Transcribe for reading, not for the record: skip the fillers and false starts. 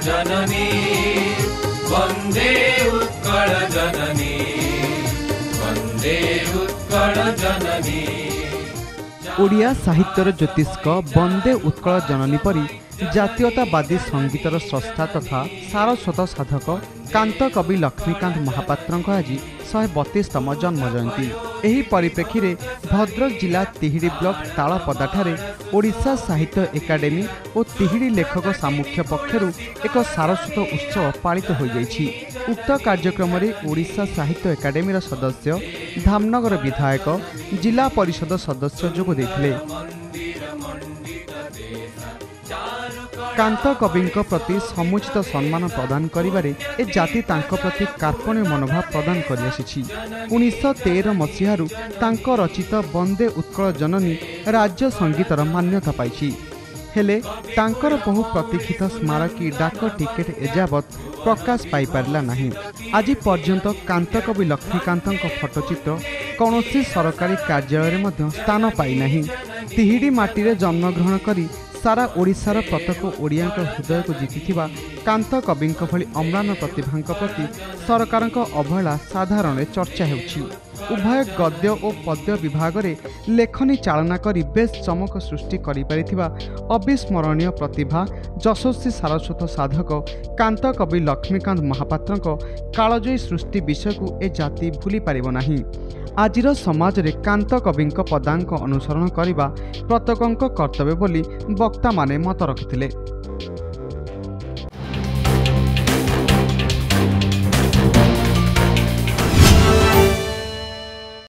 जननी वंदे उत्कल जननी वंदे उत्कल जननी। ओडिया साहित्यर ज्योतिष्क वंदे उत्कल जननी परी जातीयतावादी संगीतर स्रष्टा तथा सारस्वत साधक कांत कवि लक्ष्मीकांत महापात्र आज 132तम जन्म जयंती। एही परिप्रेक्षी रे भद्रक जिला तिहिड़ी ब्लॉक तालपदाठारे ओडिशा साहित्य एकाडेमी और तिहिड़ी लेखक सामुख्य पक्षरु एक सारस्वत उत्सव पालित हो जाइछि। उक्त कार्यक्रम रे ओडिशा साहित्य एकाडेमी सदस्य धामनगर विधायक जिला परिषद सदस्य जोग देथिले। कांत कविंक प्रति समुचित सम्मान प्रदान करिबारे ए जाति तांको प्रति कार्पण्य मनोभाव प्रदान करि आसिछि। 1913 मसीहारु तांको रचित वंदे उत्कल जननी राज्य संगीतर मान्यता पाइछि। हेले तांकर बहु प्रतीक्षित स्मारकी डाक टिकेट एजावत प्रकाश पाई पारला नाही। आज पर्यंत कांत कवि लक्ष्मीकांतक फोटोचित्र कौनसी सरकारी कार्यालय में स्थान पाई नाही। तिहिड़ी माटी जन्मग्रहण करी सारा ओडिशार प्रत्येक ओडिया हृदय को जीतिथिबा कांत कविंक भली अम्लान प्रतिभा प्रति सरकारक अवहेला साधारण चर्चा हेउछि। उभय गद्य और पद्य विभाग में लेखनी चालना करी बेस चमक सृष्टि करि परिथिबा अविस्मरणीय प्रतिभा यशस्वी सारस्वत साधक कांत कवि लक्ष्मीकांत महापात्रक कालजयी सृष्टि विषय को ए जाति भूली पारिब नाही। आजिर समाज रे कांत कविंक पदांक अनुसरण करिबा प्रत्येकक कर्तव्य बोली वक्ता माने मत रखिथिले।